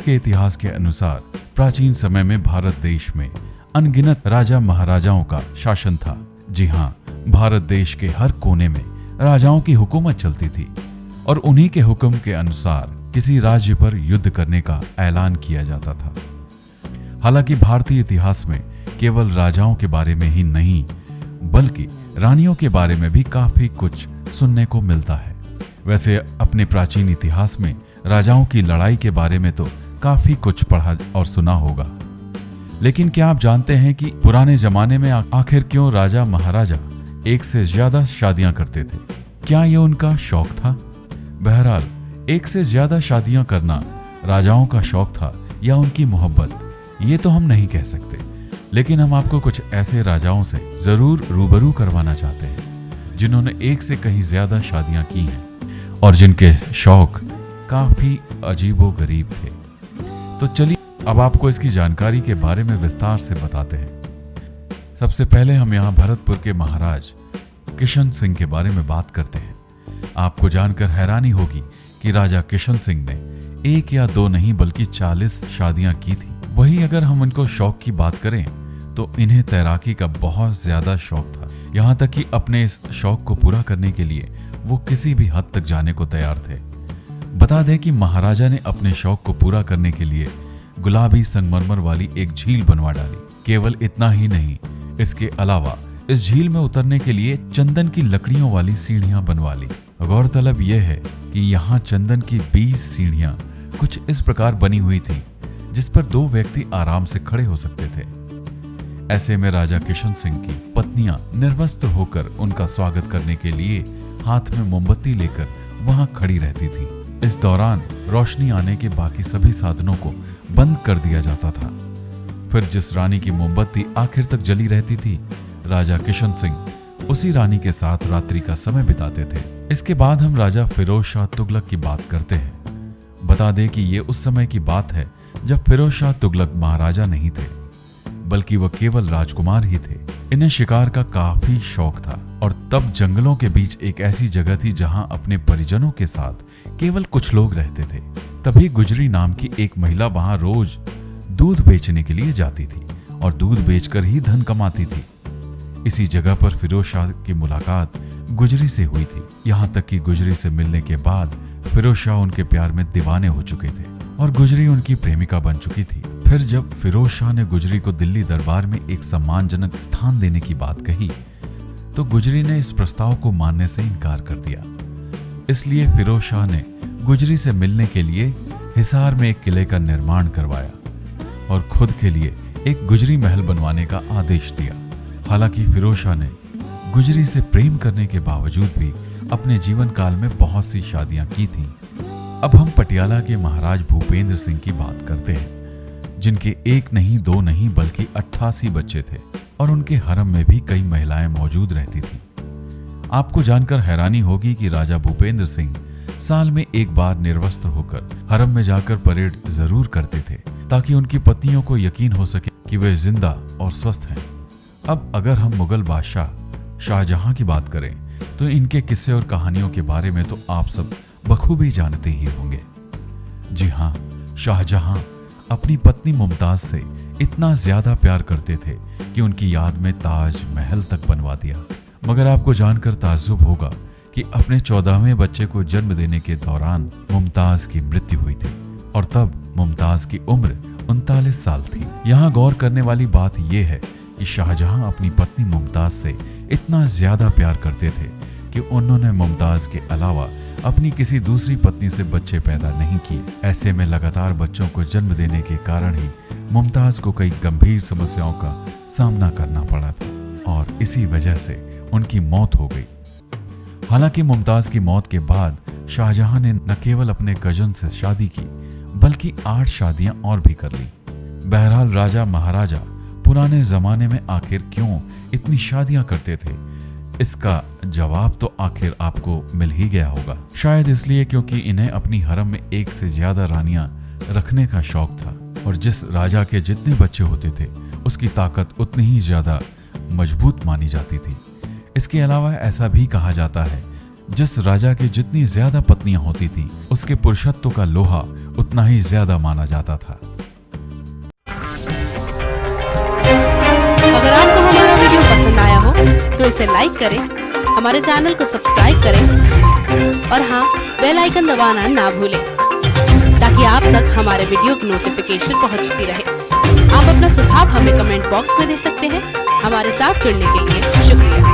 के इतिहास के अनुसार प्राचीन समय में भारत देश में अनगिनत राजा महाराजाओं का शासन था। जी हाँ, भारत देश के हर कोने में राजाओं की हुकूमत चलती थी और उन्हीं के हुक्म के अनुसार किसी राज्य पर युद्ध करने का ऐलान किया जाता था। हालांकि भारतीय इतिहास में केवल राजाओं के बारे में ही नहीं बल्कि रानियों के बारे में भी काफी कुछ सुनने को मिलता है। वैसे अपने प्राचीन इतिहास में राजाओं की लड़ाई के बारे में तो काफी कुछ पढ़ा और सुना होगा, लेकिन क्या आप जानते हैं कि पुराने जमाने में आखिर क्यों राजा महाराजा एक से ज्यादा शादियां करते थे? क्या ये उनका शौक था? बहरहाल, एक से ज्यादा शादियां करना राजाओं का शौक था या उनकी मोहब्बत, ये तो हम नहीं कह सकते, लेकिन हम आपको कुछ ऐसे राजाओं से जरूर रूबरू करवाना चाहते हैं जिन्होंने एक से कहीं ज्यादा शादियां की हैं और जिनके शौक काफी अजीबोगरीब थे। तो चलिए अब आपको इसकी जानकारी के बारे में विस्तार से बताते हैं। सबसे पहले हम यहाँ भरतपुर के महाराज किशन सिंह के बारे में बात करते हैं। आपको जानकर हैरानी होगी कि राजा किशन सिंह ने एक या दो नहीं बल्कि 40 शादियां की थी। वहीं अगर हम इनको शौक की बात करें तो इन्हें तैराकी का बहुत ज्यादा शौक था। यहाँ तक कि अपने इस शौक को पूरा करने के लिए वो किसी भी हद तक जाने को तैयार थे। बता दें कि महाराजा ने अपने शौक को पूरा करने के लिए गुलाबी संगमरमर वाली एक झील बनवा डाली। केवल इतना ही नहीं, इसके अलावा इस झील में उतरने के लिए चंदन की लकड़ियों वाली सीढ़ियां बनवा ली। गौरतलब यह है कि यहाँ चंदन की 20 सीढ़ियां कुछ इस प्रकार बनी हुई थी जिस पर 2 व्यक्ति आराम से खड़े हो सकते थे। ऐसे में राजा किशन सिंह की पत्नियां निर्वस्त्र होकर उनका स्वागत करने के लिए हाथ में मोमबत्ती लेकर वहां खड़ी रहती थी। इस दौरान रोशनी आने के बाकी सभी साधनों को बंद कर दिया जाता था। फिर जिस रानी की मोमबत्ती आखिर तक जली रहती थी, राजा किशन सिंह उसी रानी के साथ रात्रि का समय बिताते थे। इसके बाद हम राजा फिरोज शाह तुगलक की बात करते हैं। बता दें कि ये उस समय की बात है जब फिरोज शाह तुगलक महाराजा नहीं थे बल्कि वह केवल राजकुमार ही थे। इन्हें शिकार का काफी शौक था और तब जंगलों के बीच एक ऐसी जगह थी जहां अपने परिजनों के साथ केवल कुछ लोग रहते थे। तभी गुजरी नाम की एक महिला वहां रोज दूध बेचने के लिए जाती थी और दूध बेचकर ही धन कमाती थी। इसी जगह पर फिरोज शाह की मुलाकात गुजरी से हुई थी। यहाँ तक कि गुजरी से मिलने के बाद फिरोज शाह उनके प्यार में दीवाने हो चुके थे और गुजरी उनकी प्रेमिका बन चुकी थी। फिर जब फिरोज शाह ने गुजरी को दिल्ली दरबार में एक सम्मानजनक स्थान देने की बात कही तो गुजरी ने इस प्रस्ताव को मानने से इनकार कर दिया। इसलिए फिरोज शाह ने गुजरी से मिलने के लिए हिसार में एक किले का निर्माण करवाया और खुद के लिए एक गुजरी महल बनवाने का आदेश दिया। हालांकि फिरोज शाह ने गुजरी से प्रेम करने के बावजूद भी अपने जीवन काल में बहुत सी शादियां की थीं। अब हम पटियाला के महाराज भूपेंद्र सिंह की बात करते हैं, जिनके एक नहीं दो नहीं बल्कि 88 बच्चे थे और उनके हरम में भी कई महिलाएं मौजूद रहती थीं। आपको जानकर हैरानी होगी कि राजा भूपेंद्र सिंह साल में एक बार निर्वस्त्र होकर हरम में जाकर परेड जरूर करते थे ताकि उनकी पत्नियों को यकीन हो सके कि वे जिंदा और स्वस्थ हैं। अब अगर हम मुगल बादशाह शाहजहां की बात करें तो इनके किस्से और कहानियों के बारे में तो आप सब बखूबी जानते ही होंगे। जी हाँ, शाहजहां अपनी पत्नी मुमताज से इतना ज्यादा प्यार करते थे कि उनकी याद में ताज महल तक बनवा दिया। मगर आपको जानकर ताज्जुब होगा कि अपने 14वें बच्चे को जन्म देने के दौरान मुमताज की मृत्यु हुई थी और तब मुमताज की उम्र 39 साल थी। यहाँ गौर करने वाली बात यह है कि शाहजहां अपनी पत्नी मुमताज से इतना ज्यादा प्यार करते थे कि उन्होंने मुमताज के अलावा अपनी किसी दूसरी पत्नी से बच्चे पैदा नहीं किए। ऐसे में लगातार बच्चों को जन्म देने के कारण ही मुमताज को कई गंभीर समस्याओं का सामना करना पड़ा था और इसी वजह से उनकी मौत हो गई। हालांकि मुमताज की मौत के बाद शाहजहां ने न केवल अपने कजन से शादी की बल्कि 8 शादियां और भी कर ली। बहरहाल राजा महाराजा पुराने जमाने में आखिर क्यों इतनी शादियां करते थे, इसका जवाब तो आखिर आपको मिल ही गया होगा। शायद इसलिए क्योंकि इन्हें अपनी हरम में एक से ज्यादा रानियां रखने का शौक था और जिस राजा के जितने बच्चे होते थे उसकी ताकत उतनी ही ज्यादा मजबूत मानी जाती थी। इसके अलावा ऐसा भी कहा जाता है जिस राजा के जितनी ज्यादा पत्नियां होती थीं, उसके पुरुषत्व का लोहा उतना ही ज्यादा माना जाता था। अगर आपको हमारा वीडियो पसंद आया हो तो इसे लाइक करें, हमारे चैनल को सब्सक्राइब करें और हाँ, बेल आइकन दबाना ना भूलें ताकि आप तक हमारे वीडियो की नोटिफिकेशन पहुंचती रहे। आप अपना सुझाव हमें कमेंट बॉक्स में दे सकते हैं। हमारे साथ जुड़ने के लिए शुक्रिया।